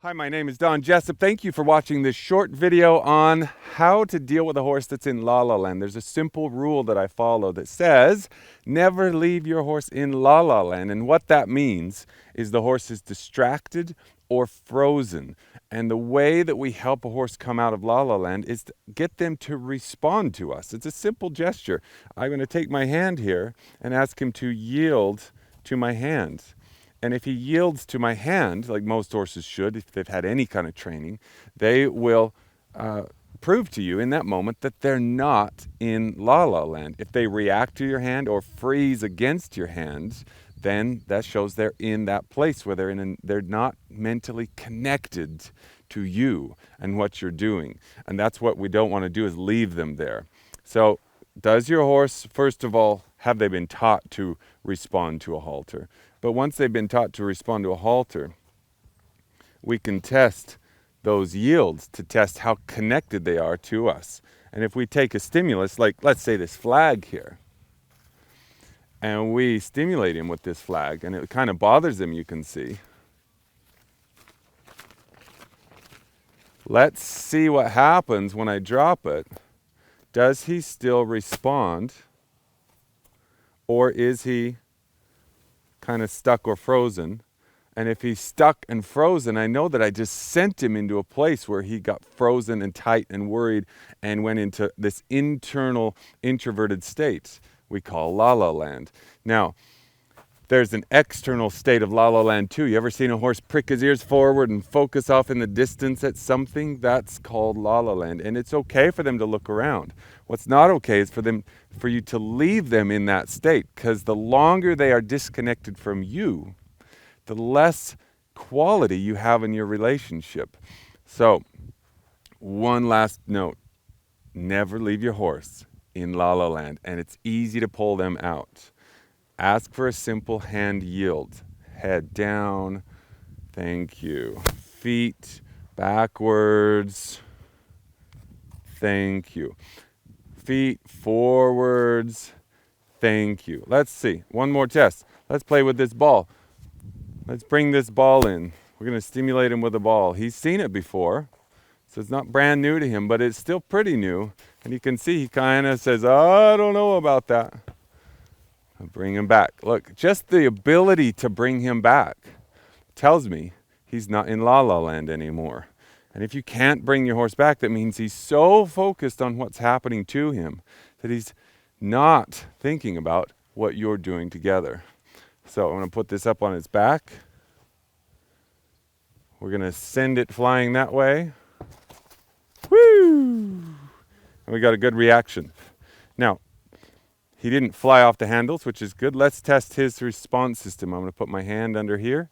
Hi, my name is Don Jessop. Thank you for watching this short video on how to deal with a horse that's in La La Land. There's a simple rule that I follow that says, never leave your horse in La La Land. And what that means is the horse is distracted or frozen. And the way that we help a horse come out of La La Land is to get them to respond to us. It's a simple gesture. I'm going to take my hand here and ask him to yield to my hand. And if he yields to my hand, like most horses should, if they've had any kind of training, they will prove to you in that moment that they're not in La La Land. If they react to your hand or freeze against your hand, then that shows they're in that place where they're not mentally connected to you and what you're doing. And that's what we don't want to do, is leave them there. So does your horse, first of all, have they been taught to respond to a halter? But once they've been taught to respond to a halter, we can test those yields to test how connected they are to us. And if we take a stimulus, like let's say this flag here, and we stimulate him with this flag, and it kind of bothers him, you can see. Let's see what happens when I drop it. Does he still respond? Or is he kind of stuck or frozen? And if he's stuck and frozen, I know that I just sent him into a place where he got frozen and tight and worried and went into this internal introverted state we call La La Land. Now, there's an external state of La La Land too. You ever seen a horse prick his ears forward and focus off in the distance at something? That's called La La Land. And it's okay for them to look around. What's not okay is for you to leave them in that state, because the longer they are disconnected from you, the less quality you have in your relationship. So, one last note. Never leave your horse in La La Land, and it's easy to pull them out. Ask for a simple hand yield. Head down. Thank you. Feet backwards. Thank you. Feet forwards. Thank you. Let's see. One more test. Let's play with this ball. Let's bring this ball in. We're going to stimulate him with a ball. He's seen it before, so it's not brand new to him, but it's still pretty new. And you can see he kind of says, I don't know about that. I'll bring him back. Look, just the ability to bring him back tells me he's not in La La Land anymore. And if you can't bring your horse back, that means he's so focused on what's happening to him that he's not thinking about what you're doing together. So I'm going to put this up on his back. We're going to send it flying that way. Woo! And we got a good reaction. Now, he didn't fly off the handles, which is good. Let's test his response system. I'm going to put my hand under here,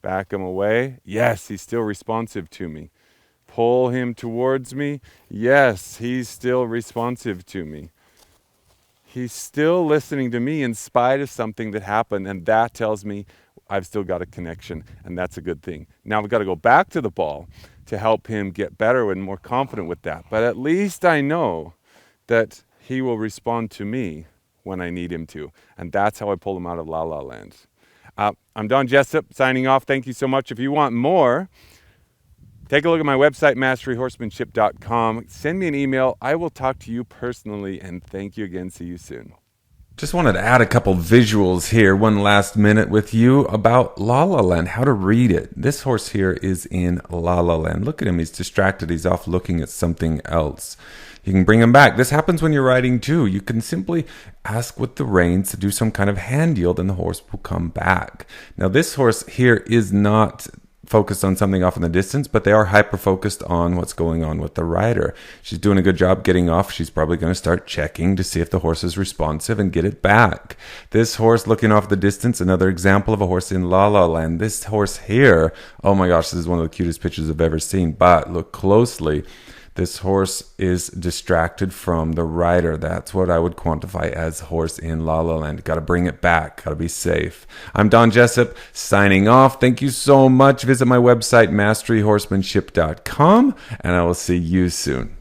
back him away. Yes, he's still responsive to me. Pull him towards me. Yes, he's still responsive to me. He's still listening to me in spite of something that happened, and that tells me I've still got a connection, and that's a good thing. Now we've got to go back to the ball to help him get better and more confident with that. But at least I know that he will respond to me when I need him to. And that's how I pull him out of La La Land. I'm Don Jessop signing off. Thank you so much. If you want more, take a look at my website, masteryhorsemanship.com. Send me an email. I will talk to you personally. And thank you again. See you soon. Just wanted to add a couple visuals here, one last minute with you about La La Land, how to read it. This horse here is in La La Land. Look at him, he's distracted, he's off looking at something else. You can bring him back. This happens when you're riding too. You can simply ask with the reins to do some kind of hand yield and the horse will come back. Now this horse here is not focused on something off in the distance, but they are hyper-focused on what's going on with the rider. She's doing a good job getting off. She's probably going to start checking to see if the horse is responsive and get it back. This horse looking off the distance, another example of a horse in La La Land. This horse here, oh my gosh, this is one of the cutest pictures I've ever seen, but look closely. This horse is distracted from the rider. That's what I would quantify as horse in La La Land. Got to bring it back. Got to be safe. I'm Don Jessop signing off. Thank you so much. Visit my website, masteryhorsemanship.com, and I will see you soon.